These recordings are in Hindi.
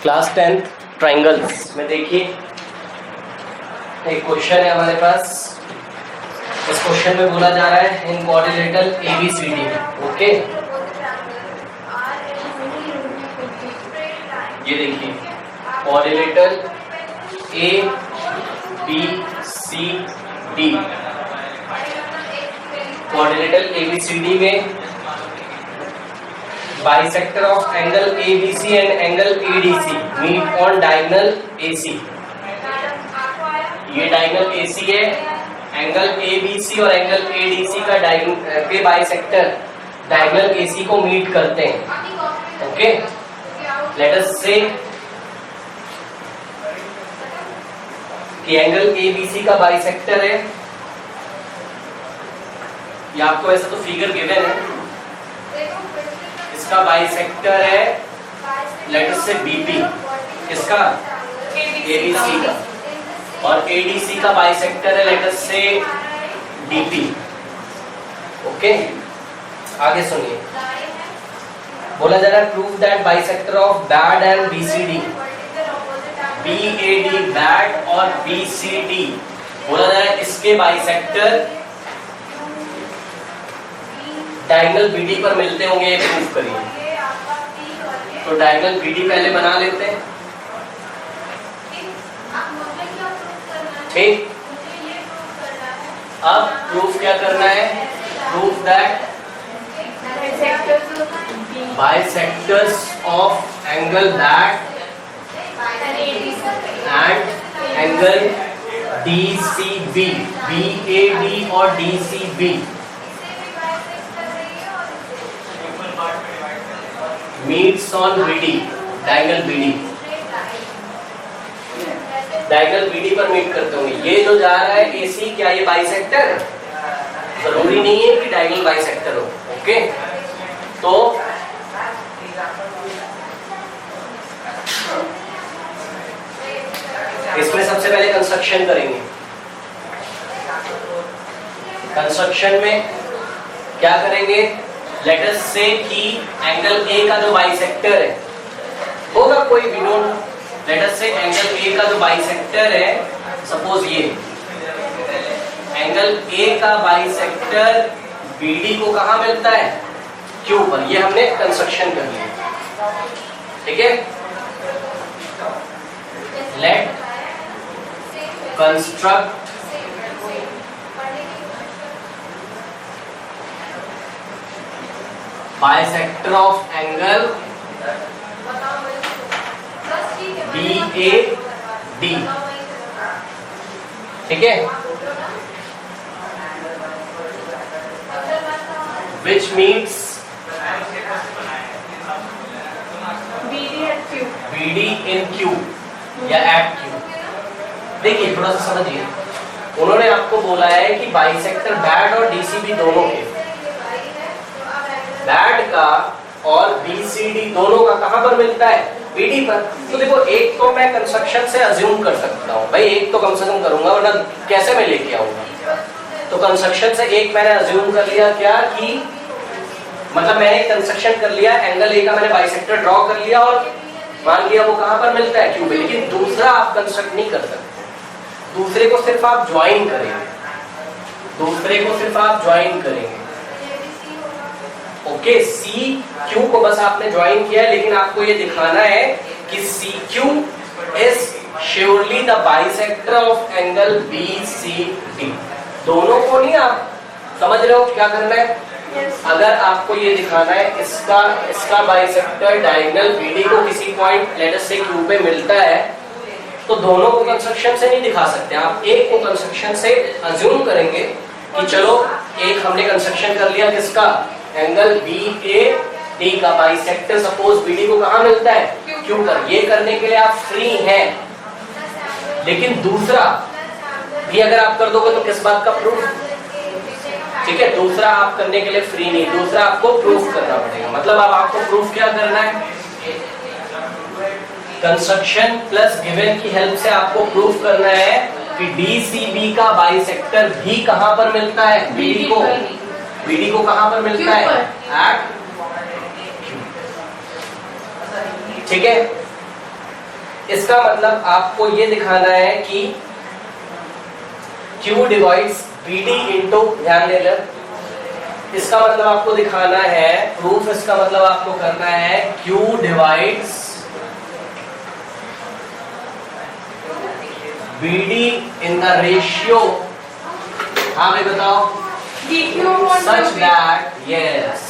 क्लास 10 ट्राइंगल्स में देखिए एक क्वेश्चन है हमारे पास। इस क्वेश्चन में बोला जा रहा है इन क्वाड्रिलेटरल ABCD। ओके, ये देखिए क्वाड्रिलेटरल ABCD, क्वाड्रिलेटरल ABCD में bisector of angle ABC and angle ADC meet on diagonal AC। ये डायगोनल AC है, एंगल ABC और एंगल ADC का के बाइसेक्टर डायगोनल AC को मीट करते हैं। ओके, लेट अस से कि एंगल ABC का बाइसेक्टर है, ये आपको ऐसा तो फिगर गिवन है, इसका बाइसेक्टर है लेट अस से BP, इसका ABC का, और ADC का बाइसेक्टर है लेट अस से DP। ओके, आगे सुनिए, बोला जा रहा है prove that bisector of BAD and BCD, BAD BAD और BCD, बोला जा रहा है इसके बाइसेक्टर डायगोनल BD पर मिलते होंगे, ये प्रूफ करिए। तो डायगोनल BD पहले बना लेते हैं, ठीक। अब प्रूफ क्या करना है, proof that bisectors of angle BAD and angle DCB, BAD और DCB meets on BD, diagonal BD, diagonal BD पर मीट करते होंगे। ये जो जा रहा है AC, क्या ये बाइसेक्टर है? जरूरी नहीं है कि डायगोनल बाइसेक्टर हो। ओके, तो इसमें सबसे पहले कंस्ट्रक्शन करेंगे। कंस्ट्रक्शन में क्या करेंगे, लेट अस से कि एंगल A का जो बाइसेक्टर है होगा कोई भी, डोंट, लेट अस से एंगल A का जो बाइसेक्टर है, सपोज ये एंगल A का बाइसेक्टर BD को कहां मिलता है, Q पर। ये हमने कंस्ट्रक्शन कर लिया, ठीक है। Let construct bisector of angle BAD, ठीक है, which meets BD in Q या at Q। देखिए थोड़ा सा समझिए, उन्होंने आपको बोला है कि बाइसेक्टर BAD और DCB दोनों के, BAD का और BCD दोनों का कहां पर मिलता है, BD पर। तो देखो एक तो मैं कंस्ट्रक्शन से अज्यूम कर सकता हूं, भाई एक तो कम से कम करूंगा, वरना कैसे मैं लेके आऊंगा। तो कंस्ट्रक्शन से एक मैंने अज्यूम कर लिया, क्या कि मतलब मैंने कंस्ट्रक्शन कर लिया, एंगल A का मैंने बाइसेक्टर ड्रॉ कर लिया और मान लिया वो कहां पर मिलता है, Q पे। लेकिन दूसरा आप कंस्ट्रक्ट नहीं कर सकते, दूसरे को सिर्फ आप ज्वाइन करेंगे, दूसरे को सिर्फ आप ज्वाइन करेंगे। ओके, CQ को बस आपने ज्वाइन किया है, लेकिन आपको ये दिखाना है कि CQ is surely the bisector of angle BCD। दोनों को नहीं, आप समझ रहे हो क्या करना है। अगर आपको ये दिखाना है इसका बाइसेक्टर डायगोनल BD को किसी पॉइंट लेट अस से Q पे मिलता है, तो दोनों को कंस्ट्रक्शन से नहीं दिखा सकते। आप एक को कंस्ट्रक्शन से अज्यूम करेंगे कि चलो एक हमने कंस्ट्रक्शन कर लिया, किसका, एंगल BAD का बाइसेक्टर सपोज BD को कहां मिलता है, Q पर। ये करने के लिए आप फ्री हैं, लेकिन दूसरा भी अगर आप कर दोगे तो किस बात का प्रूफ, ठीक है। दूसरा आप करने के लिए फ्री नहीं, दूसरा आपको प्रूफ करना पड़ेगा। मतलब अब आपको प्रूफ क्या करना है, कंस्ट्रक्शन प्लस गिवन की हेल्प से आपको प्रूफ करना है कि DCB का बाइसेक्टर भी कहां पर मिलता है, BD को कहां पर मिलता है, एट Q। ठीक है, इसका मतलब आपको ये दिखाना है कि Q डिवाइड्स BD इंटू, ध्यान देना, इसका मतलब आपको दिखाना है, प्रूफ इसका मतलब आपको करना है Q divides BD in the ratio, हाँ भाई बताओ, सच दैट, यस,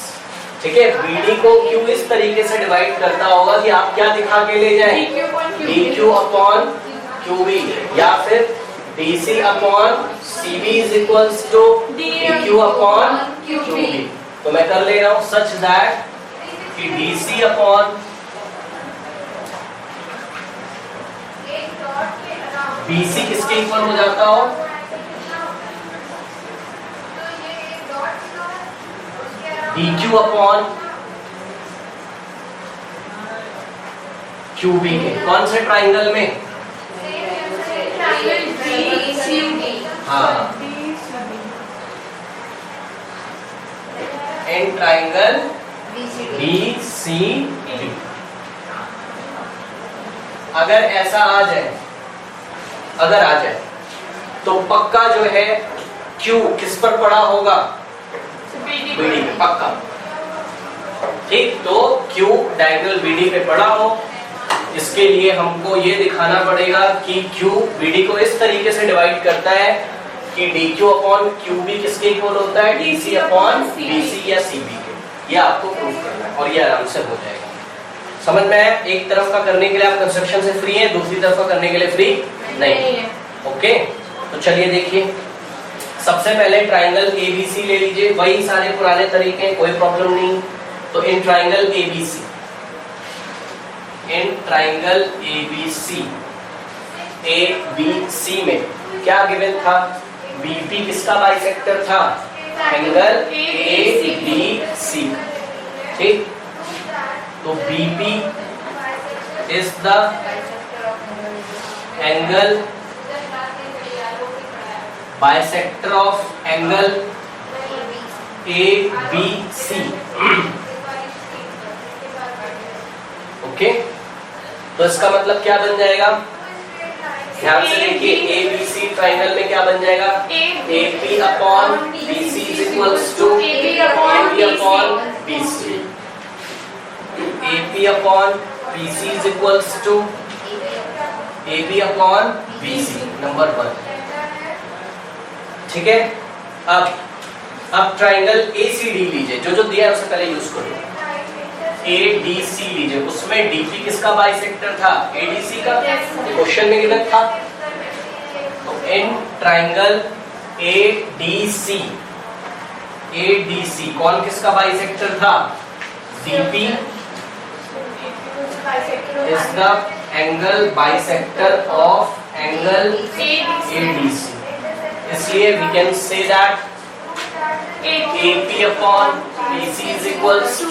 ठीक है, BD को Q इस तरीके से डिवाइड करता होगा कि आप क्या दिखा के ले जाएं, DQ अपॉन QB, या फिर DC upon CB is equals to DQ upon QB। तो मैं कर ले रहा हूं सच दैट कि DC अपॉन BC किसके इक्वल हो जाता हो, DQ अपॉन QB के, कौन से ट्राइंगल में, हाँ, इन ट्राइंगल BCD। अगर ऐसा आ जाए, अगर आ जाए तो पक्का जो है Q किस पर पड़ा होगा, BD पे, पक्का, ठीक। तो Q डायगोनल BD पे पड़ा हो, इसके लिए हमको ये दिखाना पड़ेगा कि Q BD को इस तरीके से डिवाइड करता है कि DQ अपॉन QB किसके इक्वल होता है, DC अपॉन BC या CB के। ये आपको प्रूव करना है और ये आराम से हो जाएगा, समझ में आया। एक तरफ का करने के लिए आप कंस्ट्रक्शन से फ्री हैं, दूसरी तरफ का करने के लिए फ्री नहीं है, ओके। तो चलिए देखिए, सबसे पहले ट्राइंगल ABC ले लीजिए, वही सारे पुराने तरीके, कोई प्रॉब्लम नहीं। तो in triangle ABC, in triangle ABC में क्या गिवन था, BP किसका बाइसेक्टर था, एंगल ABC, ठीक। तो BP is the angle bisector of angle ABC, okay. तो इसका मतलब क्या बन जाएगा, ध्यान से देखिए, ABC ट्राइंगल में क्या बन जाएगा, AP upon BC is equals to AB upon BC, AP upon BC is equals to AB upon BC, number 1, ठीक है। अब ट्राइंगल ACD लीजिए, जो दिया है उससे पहले यूज करो। ADC लीजिए, उसमें DP किसका बाइसेक्टर था, ADC का, क्वेश्चन में गिवन था। तो इन ट्राइंगल ADC कौन किसका बाइसेक्टर था, DP is the angle bisector of angle ADC, इसलिए we can say that AP upon BC is equals to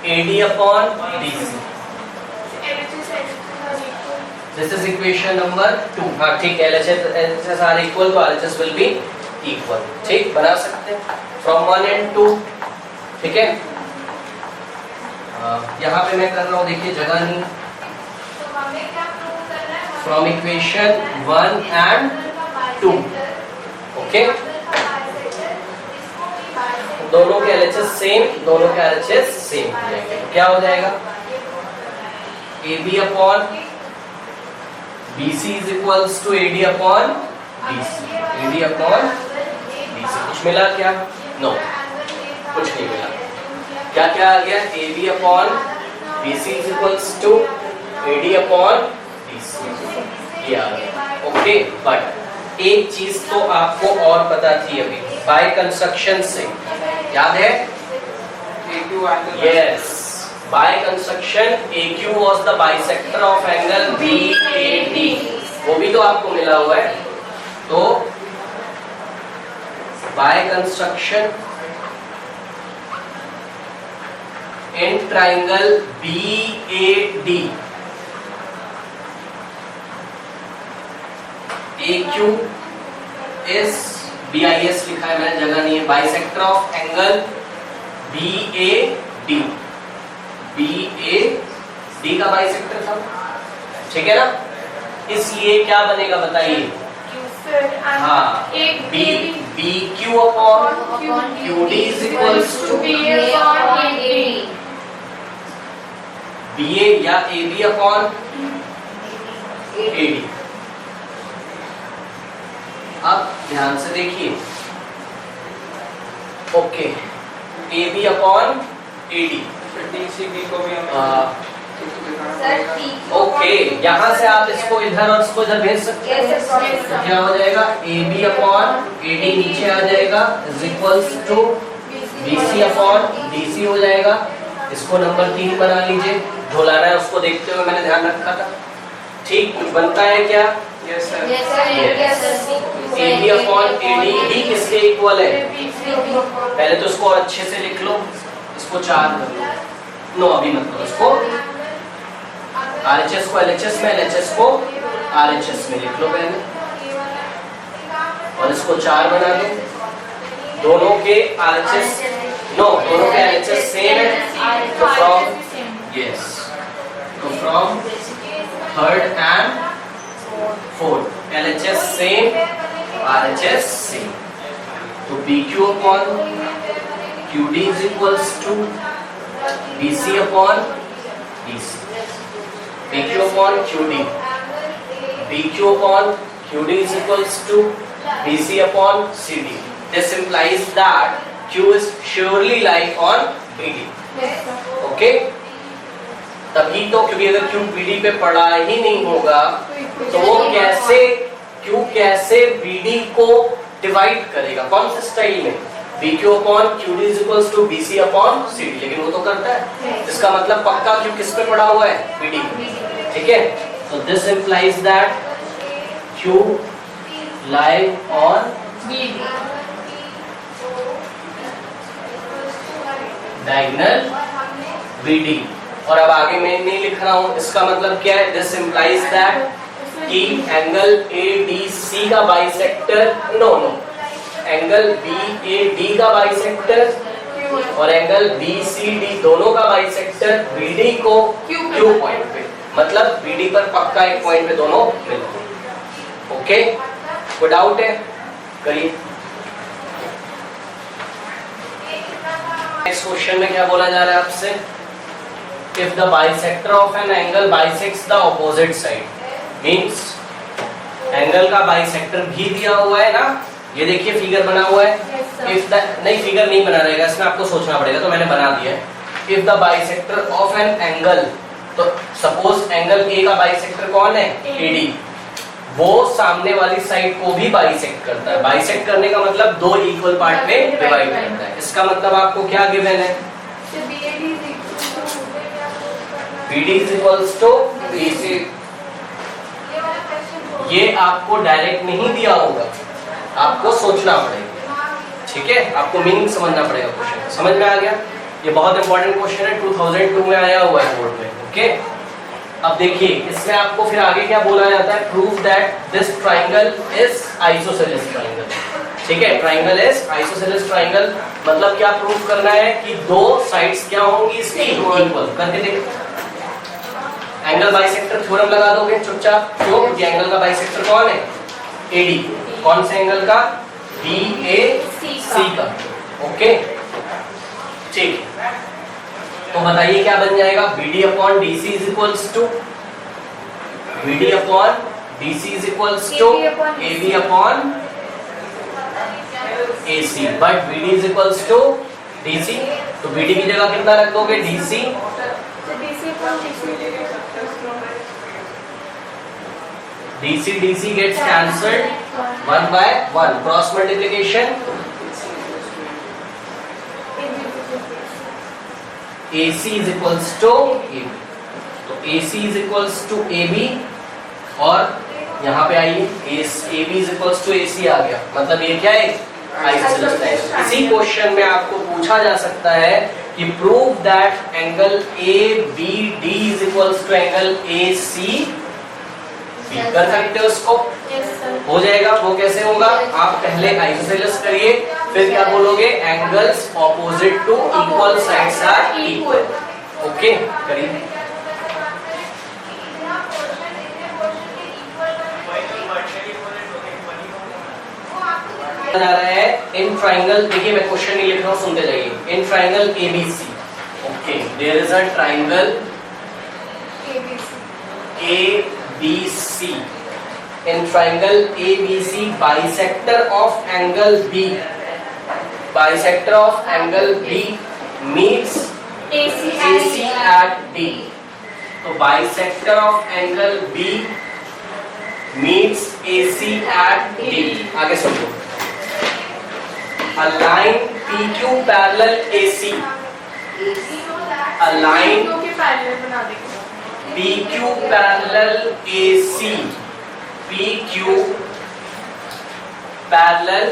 AD upon BC. This is equation number 2. हाँ ठीक है, LHS are equal तो RHS will be equal, ठीक, बना सकते हैं from 1 and 2, ठीक है। यहाँ पे मैं कर रहा हूँ, देखिए जगह नहीं, from equation 1 and 2, ओके। दोनों के LHS सेम, दोनों के RHS सेम हो जाएंगे, क्या हो जाएगा, AB upon BC is equals to AD upon BC, AD upon BC। कुछ मिला क्या, नो, कुछ नहीं मिला। क्या क्या आ गया, AB upon BC is equals to AD upon BC, ये आ गया, ओके। बट एक चीज तो आपको और पता थी अभी, बाय कंस्ट्रक्शन से, याद है, yes, by construction AQ was the bisector of angle BAD, वो भी तो आपको मिला हुआ है। तो by construction in triangle BAD, AQ is BIS लिखा है मैंने, जगह नहीं है, bisector of angle BAD, BAD bisector था, ठीक है ना? इसलिए क्या बनेगा बताइए? हाँ, B B Q upon Q D is equals to B A या A B upon A D. अब ध्यान से देखिए, okay, A B upon A D, को भी हमें ओके, यहाँ से आप इसको इधर और इसको इधर भेज सकते हैं। तो क्या हो जाएगा? A B upon A D नीचे आ जाएगा is equals to B C upon D C हो जाएगा। इसको नंबर 3 बना लीजिए, ढोलाना है उसको देखते हुए मैंने ध्यान रखा था। ठीक, कुछ बनता है क्या? Yes sir. A B upon A D, D किसके इक्वल है? पहले तो इसको और अच्छे से लिख लो, इसको 4 कर लो, नो अभी मत करो, इसको RHS को LHS में, LHS को RHS में लिख लो पहले, और इसको 4 बना दो। दोनों के RHS नो, दोनों के LHS सेम है, तो फ्रॉम यस, तो from third and fourth LHS same, RHS same, तो BQ upon QD is equals to BC upon DC, BQ upon QD, BQ upon QD is equals to BC upon CD. This implies that Q is surely lying on BD. Okay? तभी तो, क्योंकि अगर Q BD पे पड़ा ही नहीं होगा तो वो Q कैसे BD को डिवाइड करेगा? कौन से स्टाइल में? BQ upon QD is equals to BC upon CD, लेकिन वो तो करता है। इसका मतलब पक्का Q किस पे पड़ा हुआ है? BD, ठीक है? तो this implies that Q lie on diagonal BD। और अब आगे मैं नहीं लिख रहा हूं, इसका मतलब क्या है? दिस implies that कि एंगल ADC का बाइसेक्टर, नो, एंगल BAD का बाइसेक्टर और एंगल BCD दोनों का बाइसेक्टर BD को Q पॉइंट पे, मतलब BD पर पक्का एक पॉइंट पे दोनों मिलते हैं। ओके, कोई डाउट है? करिए। नेक्स्ट क्वेश्चन में क्या बोला जा रहा है आपसे? If the bisector of an angle bisects the opposite side, means angle का बाइसेक्टर भी दिया हुआ है ना, ये देखिए फिगर बना हुआ है। इफ द, नहीं फिगर नहीं बना रहेगा, इसमें आपको सोचना पड़ेगा, तो मैंने बना दिया है। If the bisector of an angle, तो सपोज एंगल ए का बाइसेक्टर कौन है? AD, वो सामने वाली साइड को भी बाइसेक्ट करता है। बाइसेक्ट करने का मतलब दो इक्वल पार्ट में डिवाइड करता है। इसका मतलब आपको क्या गिवन है? BD is equals to BC। ये आपको डायरेक्ट नहीं दिया होगा, आपको सोचना पड़ेगा, ठीक है? आपको मीनिंग समझना पड़ेगा क्वेश्चन। समझ में आ गया? ये बहुत इंपॉर्टेंट क्वेश्चन है, 2002 में आया हुआ है बोर्ड में। ओके, अब देखिए इसमें आपको फिर आगे क्या बोला जाता है? Prove that this triangle is isosceles triangle, ठीक है? ट्राइंगल इज आइसोसेलेस ट्राइंगल, मतलब क्या प्रूव करना है? कि दो साइड्स क्या होंगी इसकी? इक्वल। करके देखो, एंगल बाइसेक्टर थ्योरम लगा दोगे चुपचाप। क्यों? क्योंकि एंगल का बाइसेक्टर कौन है? AD। कौन से एंगल का? BAC का। ओके, ठीक, तो बताइए क्या बन जाएगा? BD upon DC is equals to BD upon DC is equals to AB upon AC, but BD is equals to DC, तो BD की जगह कितना रख दोगे? DC। DC gets cancelled, 1 by 1, cross multiplication, AC is equals to AB, तो AC is equals to AB, और यहाँ पे आइए AB is equals to AC आ गया, मतलब ये क्या है? Isosceles triangle. इसी क्वेश्चन में आपको पूछा जा सकता है कि prove that angle ABD is equals to angle ACB। कर सकते हो उसको? हो जाएगा। वो कैसे होगा? आप पहले आइसोसेलेस करिए, फिर क्या बोलोगे? Angles opposite to equal sides are equal. Okay, करिए। जा रहा है इन ट्राइंगल, देखिए मैं क्वेश्चन नहीं लिख रहा हूँ, सुनते जाइए। In triangle ABC, okay, there is a triangle ABC, in triangle ABC bisector of angle B, bisector of angle B meets AC at D। तो bisector of angle B meets AC at D। आगे सुनो, a line PQ parallel AC, a line PQ parallel AC, PQ parallel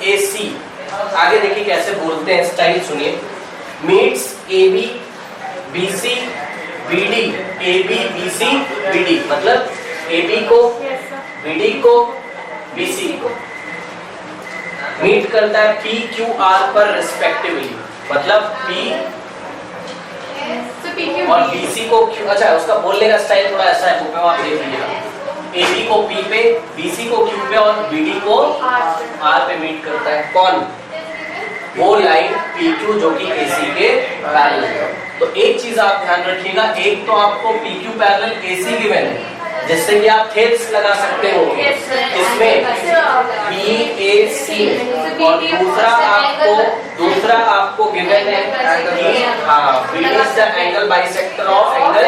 AC। आगे देखिए कैसे बोलते हैं, स्टाइल सुनिए। Meets AB BC BD, AB BC BD, मतलब AB को BD को BC को मीट करता है PQR पर रिस्पेक्टिवली, मतलब P और BC को Q। अच्छा, उसका बोलने का स्टाइल थोड़ा ऐसा है, बुक में आप देख लीजिएगा। AB को P पे, BC को Q पे और BD को R पे मीट करता है। कौन? वो लाइन PQ जो कि AC के पैरेलल है। तो एक चीज आप ध्यान रखिएगा, एक तो आपको PQ पैरेलल AC गिवन है, जिससे कि आप थेट्स लगा सकते हो इसमें BAC, और दूसरा आपको गिवन है BD is the angle bisector of angle,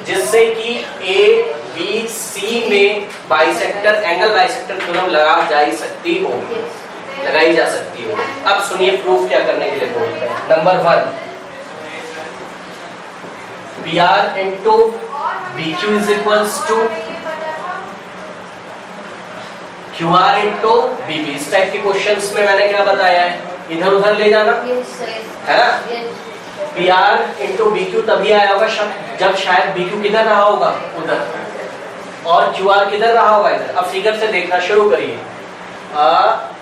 जिससे कि ABC में बाइसेक्टर एंगल बाइसेक्टर थ्योरम लगाई जा सकती हो। अब सुनिए प्रूफ क्या करने के लिए बोलते हैं। Number 1, PR into BQ is equals to QR into BB। इस टाइप के क्वेश्चंस में मैंने क्या बताया है, इधर उधर ले जाना है ना। PR into BQ तभी आया होगा जब शायद BQ किधर रहा होगा, उधर, और QR किधर रहा होगा, इधर। अब फिगर से देखना शुरू करिए,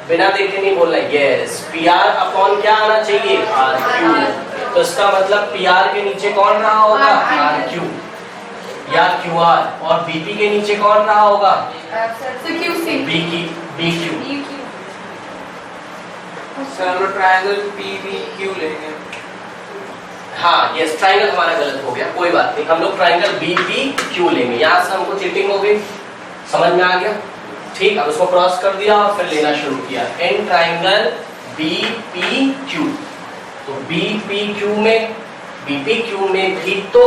बिना देखे नहीं बोलना। यस, PR अपॉन क्या आना चाहिए, RQ। तो इसका मतलब PR के नीचे कौन रहा होगा, RQ या QR, और BP के नीचे कौन रहा होगा, BQ। सर हम लोग ट्रायंगल PBQ लेंगे। हाँ, यस, ट्राइंगल हमारा गलत हो गया, कोई बात नहीं, हम लोग ट्राइंगल BPQ लेंगे। यहाँ से हमको चीटिंग हो गई, समझ में आ गया, ठीक। अब उसको क्रॉस कर दिया और फिर लेना शुरू किया। इन ट्राइंगल BPQ, तो BPQ में भी तो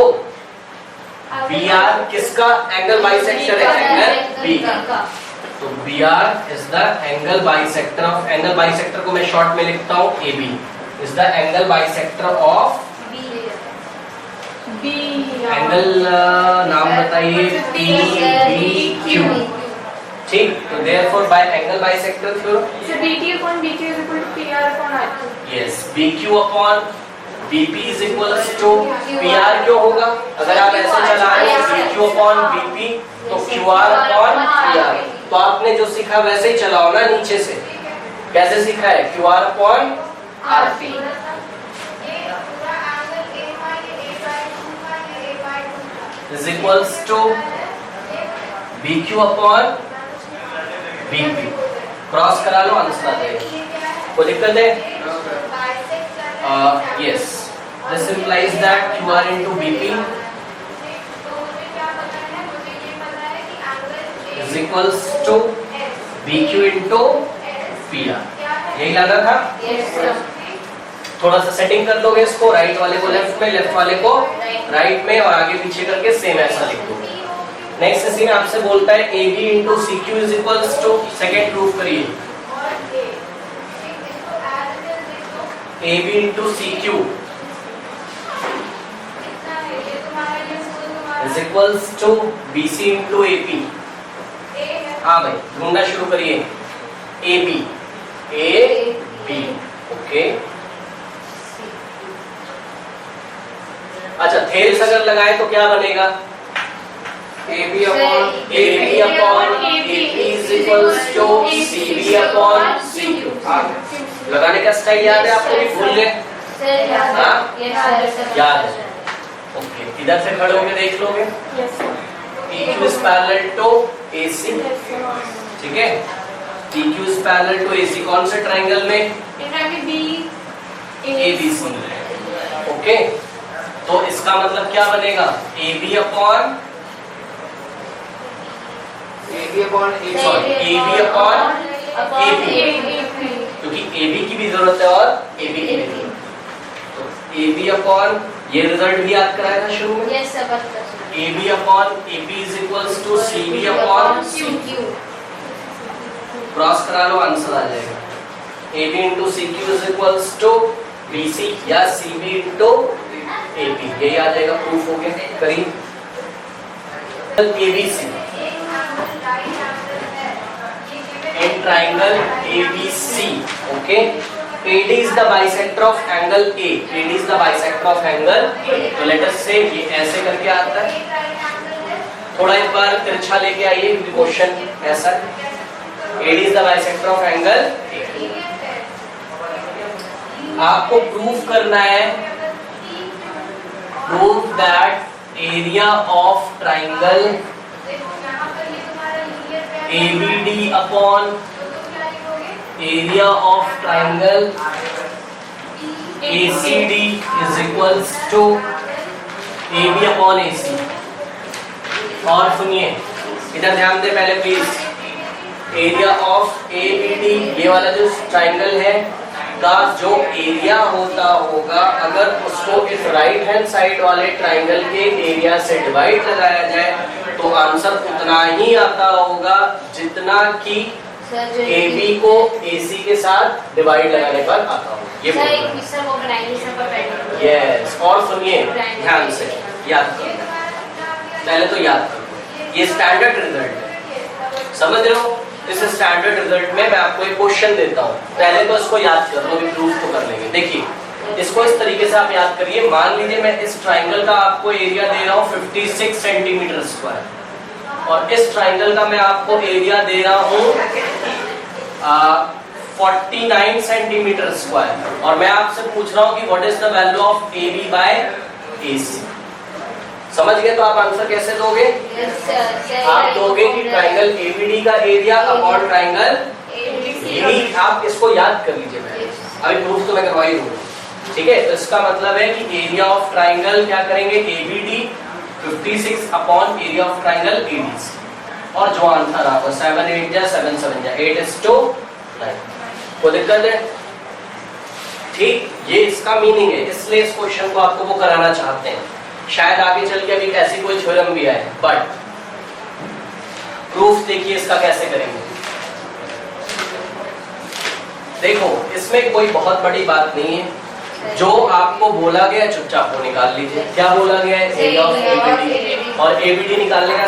BR किसका एंगल बाइसेक्टर है, एंगल B। तो BR is the angle bisector of, angle bisector को मैं शॉर्ट में लिखता हूँ AB is the angle bisector of angle, नाम बताइए, PBQ, ठीक। तो therefore by angle bisector theorem, so BT upon BQ is equal to PR upon RQ। Yes, BQ upon BP is equals to PR क्यों होगा, अगर आप ऐसे चला रहे हैं BQ upon BP तो QR upon PR। तो आपने जो सीखा वैसे ही चलाओ ना, नीचे से कैसे सीखा है, QR upon RP is equals to BQ upon BP। Cross करा लो, आंसर आ जाएगा। कोई दिक्कत है? Yes, this implies that QR into BP is equals to BQ into PR। यही लाना था। थोड़ा सा सेटिंग कर लोगे इसको, राइट वाले को लेफ्ट में, लेफ्ट वाले को राइट में, और आगे पीछे करके सेम ऐसा लिख दो। नेक्स्ट इसी में आपसे बोलता है AB into CQ is equals to, second proof करिए, AB into CQ is equals to BC into AP। हाँ भाई, ढूंढना शुरू करिए, AB ओके। अच्छा, थेल्स अगर लगाए तो क्या बनेगा, AB upon AP is equals to CB upon CQ। लगाने का स्टाइल याद है आपको, भी भूल गए? याद है, ओके। इधर से खड़े होकर देख लोगे, PQ is parallel to AC, ठीक है। CQ is parallel to AC, कौन से ट्राइंगल में? ABC। ओके, तो इसका मतलब क्या बनेगा? AB upon AB upon AC, sorry AB upon AP, क्योंकि AB की भी जरूरत है और AB की भी जरूरत है। तो AB अपॉन, ये रिजल्ट भी याद कराया था शुरू में, यस सर, बस AB upon AP is equals to CB upon CQ। Cross करा लो, आंसर आ जाएगा। AB into CQ is equals to BC या CB इंटू AP, यही आ जाएगा। प्रूफ हो गया, करीब ABC in triangle ABC, okay, AD is the bisector of angle A, AD is the bisector of angle A, तो let us say ये ऐसे करके आता है, थोड़ा एक बार तिरछा लेके आइए क्योंकि क्वेश्चन ऐसा है। AD is the bisector of angle A, आपको प्रूफ करना है, prove that area of triangle ABD upon area of triangle ACD is equals to AB upon AC। और सुनिए, इधर ध्यान दे पहले प्लीज, एरिया ऑफ ABD, ये वाला जो ट्राइंगल है का जो एरिया होता होगा, अगर उसको इस राइट हैंड साइड वाले ट्राइंगल के एरिया से डिवाइड लगाया जाए तो आंसर उतना ही आता होगा जितना कि AB को AC के साथ डिवाइड लगाने पर आता होगा। ये यस, और सुनिए ध्यान से, याद करो, पहले तो याद करो, ये स्टैंडर्ड रिजल्ट है, समझ रहे हो? इस स्टैंडर्ड रिजल्ट में मैं आपको एक क्वेश्चन देता हूँ, पहले तो इसको याद कर लो, अभी प्रूफ तो कर लेंगे। देखिए, इसको इस तरीके से आप याद करिए, मान लीजिए मैं इस ट्राइंगल का आपको एरिया दे रहा हूँ 56 सेंटीमीटर स्क्वायर, और इस ट्राइंगल का मैं आपको एरिया दे रहा हूँ 49 सेंटीमीटर स्क्वायर, और मैं आपसे पूछ रहा हूँ कि what is the value of AB by AC। समझ गए? तो आप आंसर कैसे दोगे? आप दोगे कि ट्राइंगल ABD का एरिया अपॉन ट्राइंगल AD, आप इसको याद कर लीजिए, मैं अभी प्रूफ तो मैं करवा ही दूंगा, ठीक है? तो इसका मतलब है कि एरिया ऑफ ट्राइंगल क्या करेंगे, ABD 56 upon area of triangle ADC, और जो आंसर आपको 7 8 जा 7 7 जा 8:9। कोई दिक्कत है? ठीक, ये इसका मीनिंग है, इसलिए इस क्वेश्चन को आपको वो कराना चाहते हैं, शायद आगे चल के अभी ऐसी कोई थ्योरम भी आए, बट प्रूफ देखिए इसका कैसे करेंगे। देखो, इसमें कोई बहुत बड़ी बात नहीं है, जो आपको बोला गया चुपचाप वो निकाल लीजिए। क्या बोला गया है? एरिया ऑफ ABD, और ABD निकालने का